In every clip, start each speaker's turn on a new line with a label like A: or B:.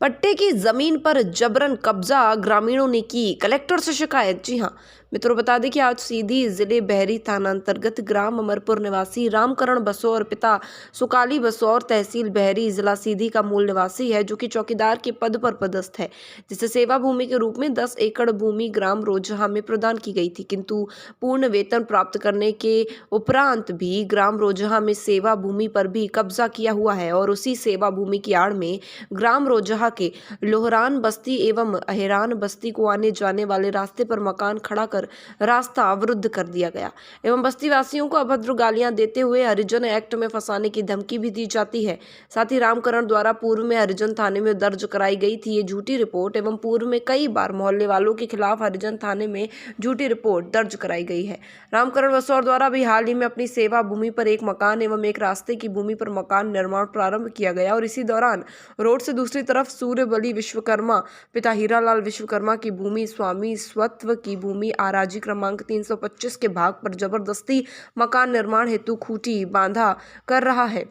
A: पट्टे की जमीन पर जबरन कब्जा, ग्रामीणों ने की कलेक्टर से शिकायत। जी हां मित्रों, बता दें कि आज सीधी जिले बहरी थाना अंतर्गत ग्राम अमरपुर निवासी रामकरण बसौर पिता सुकाली बसौर तहसील बहरी जिला सीधी का मूल निवासी है, जो कि चौकीदार के पद पर पदस्थ है, जिसे सेवा भूमि के रूप में 10 एकड़ भूमि ग्राम रोजहा में प्रदान की गई थी। किंतु पूर्ण वेतन प्राप्त करने के उपरांत भी ग्राम रोजहा में सेवा भूमि पर भी कब्जा किया हुआ है और उसी सेवा भूमि की आड़ में ग्राम रोजहा के लोहरान बस्ती एवं अहिरान बस्ती को आने जाने वाले रास्ते पर मकान खड़ा कर रास्ता अवरुद्ध कर दिया गया एवं बस्ती वासियों को अभद्र गालियां देते हुए हरिजन एक्ट में फंसाने की धमकी भी दी जाती है। साथ ही रामकरण द्वारा पूर्व में हरिजन थाने में दर्ज कराई गई थी ये झूठी रिपोर्ट एवं पूर्व में कई बार मोहल्ले वालों के खिलाफ हरिजन थाने में झूठी रिपोर्ट दर्ज कराई गई है। रामकरण बसौर द्वारा भी हाल ही में अपनी सेवा भूमि पर एक मकान एवं एक रास्ते की भूमि पर मकान निर्माण प्रारंभ किया गया और इसी दौरान रोड से दूसरी तरफ सूर्यबली विश्वकर्मा पिता हीरालाल विश्वकर्मा की भूमि स्वामी स्वत्व की भूमि आराजी क्रमांक 325 के भाग पर जबरदस्ती मकान निर्माण हेतु खूंटी बांधा कर रहा है।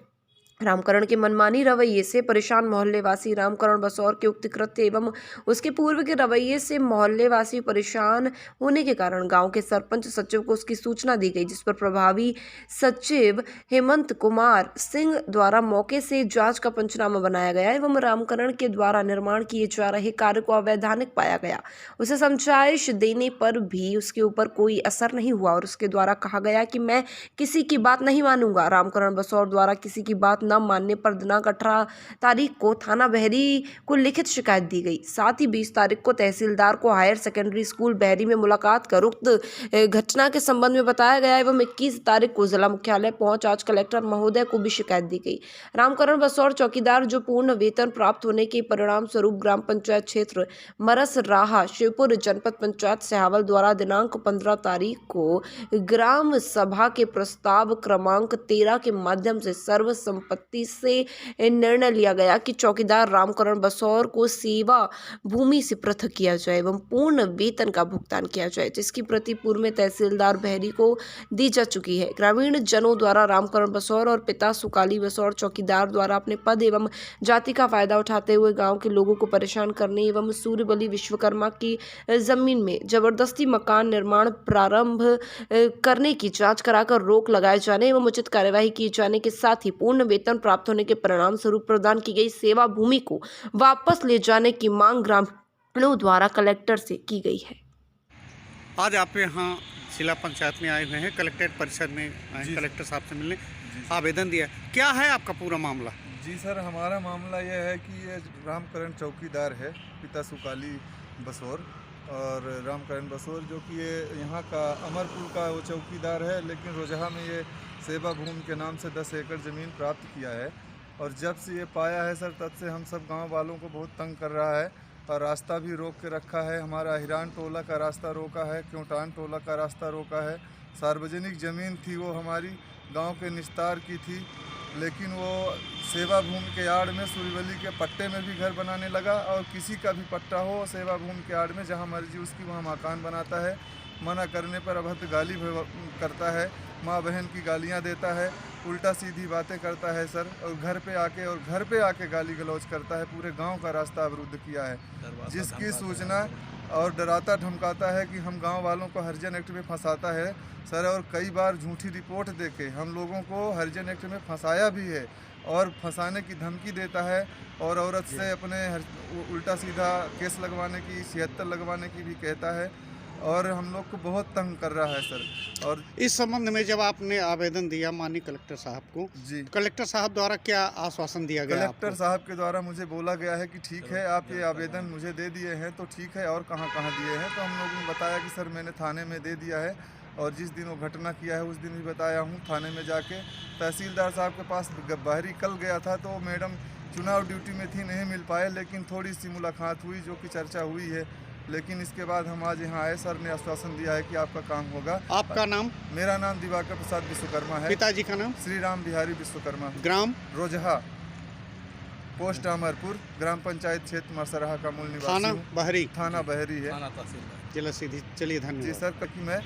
A: रामकरण के मनमानी रवैये से परेशान मोहल्लेवासी रामकरण बसौर के उक्त कृत्य एवं उसके पूर्व के रवैये से मोहल्लेवासी परेशान होने के कारण गांव के सरपंच सचिव को उसकी सूचना दी गई, जिस पर प्रभावी सचिव हेमंत कुमार सिंह द्वारा मौके से जांच का पंचनामा बनाया गया एवं रामकरण के द्वारा निर्माण किए जा रहे कार्य को अवैधानिक पाया गया। उसे समझाइश देने पर भी उसके ऊपर कोई असर नहीं हुआ और उसके द्वारा कहा गया कि मैं किसी की बात नहीं मानूंगा। रामकरण बसौर द्वारा किसी की बात न मानने पर दिनांक 18 तारीख को थाना बहरी को लिखित शिकायत दी गई। साथ ही 20 तारीख को तहसीलदार को हायर सेकेंडरी स्कूल बहरी में मुलाकात कर उक्त घटना के संबंध में बताया गया एवं 21 तारीख को जिला मुख्यालय पहुंच आज कलेक्टर महोदय को भी शिकायत दी गई। रामकरण बसौर चौकीदार जो पूर्ण वेतन प्राप्त होने के परिणाम स्वरूप ग्राम पंचायत क्षेत्र मरस राहा शिवपुर जनपद पंचायत सहावल द्वारा दिनांक 15 तारीख को ग्राम सभा के प्रस्ताव क्रमांक 13 के माध्यम से सर्वसम्मति से निर्णय लिया गया कि चौकीदार रामकरण बसौर को सेवा भूमि से पृथक किया जाए एवं पूर्ण वेतन का भुगतान किया जाए, जिसकी प्रति पूर्व में तहसीलदार बहरी को दी जा चुकी है। ग्रामीण जनों द्वारा रामकरण बसौर और पिता सुकाली बसौर चौकीदार द्वारा अपने पद एवं जाति का फायदा उठाते हुए गांव के लोगों को परेशान करने एवं सूर्यबली विश्वकर्मा की जमीन में जबरदस्ती मकान निर्माण प्रारंभ करने की जांच कराकर रोक लगाए जाने एवं उचित कार्यवाही किए जाने के साथ ही पूर्ण वेतन प्राप्त होने के परिणाम स्वरूप प्रदान की गई सेवा भूमि को वापस ले जाने की मांग ग्रामीणों द्वारा कलेक्टर से की गई है।
B: आज आप यहाँ जिला पंचायत में आए हुए हैं, कलेक्ट्रेट परिसर में आए हैं कलेक्टर साहब से मिलने, आवेदन दिया। क्या है आपका पूरा मामला?
C: जी सर, हमारा मामला यह है कि ये रामकरण चौकीदार है, पिता सुकाली बसौर और रामकरण बसौर जो कि ये यहाँ का अमरपुर का वो चौकीदार है, लेकिन रोजहा में ये सेवा भूमि के नाम से 10 एकड़ ज़मीन प्राप्त किया है। और जब से ये पाया है सर, तब से हम सब गांव वालों को बहुत तंग कर रहा है और रास्ता भी रोक के रखा है। हमारा हिरान टोला का रास्ता रोका है, क्योंटान टोला का रास्ता रोका है। सार्वजनिक ज़मीन थी, वो हमारी गांव के निस्तार की थी, लेकिन वो सेवा भूमि के आड़ में सूर्यबली के पट्टे में भी घर बनाने लगा और किसी का भी पट्टा हो सेवा भूमि के आड़ में जहाँ मर्जी उसकी वहाँ मकान बनाता है। मना करने पर अभद्र गाली करता है, माँ बहन की गालियाँ देता है, उल्टा सीधी बातें करता है सर, और घर पे आके गाली गलौज करता है। पूरे गांव का रास्ता अवरुद्ध किया है, जिसकी सूचना और डराता धमकाता है कि हम गांव वालों को हरिजन एक्ट में फंसाता है सर, और कई बार झूठी रिपोर्ट देके हम लोगों को हरिजन एक्ट में फंसाया भी है और फंसाने की धमकी देता है और औरत से अपने उल्टा सीधा केस लगवाने की 76 लगवाने की भी कहता है और हम लोग को बहुत तंग कर रहा है सर। और
B: इस संबंध में जब आपने आवेदन दिया माननीय कलेक्टर साहब को, जी कलेक्टर साहब द्वारा क्या आश्वासन दिया गया?
C: कलेक्टर साहब के द्वारा मुझे बोला गया है कि ठीक है, आप ये आवेदन मुझे दे दिए हैं तो ठीक है, और कहाँ कहाँ दिए हैं? तो हम लोगों ने बताया कि सर मैंने थाने में दे दिया है और जिस दिन वो घटना किया है उस दिन भी बताया हूँ थाने में जाके। तहसीलदार साहब के पास बहरी कल गया था तो मैडम चुनाव ड्यूटी में थी, नहीं मिल पाए, लेकिन थोड़ी सी मुलाकात हुई जो कि चर्चा हुई है। लेकिन इसके बाद हम आज यहाँ आए, सर ने आश्वासन दिया है कि आपका काम होगा।
B: आपका नाम?
C: मेरा नाम दिवाकर प्रसाद विश्वकर्मा है।
B: पिताजी का नाम?
C: श्री राम बिहारी विश्वकर्मा।
B: ग्राम
C: रोजहा, पोस्ट अमरपुर, ग्राम पंचायत क्षेत्र मरसराहा का मूल निवासी।
B: थाना बहरी?
C: थाना बहरी है,
B: जिला सीधी। चलिए धन्यवाद।
C: जी सर, ताकि मैं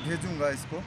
C: भेजूंगा इसको।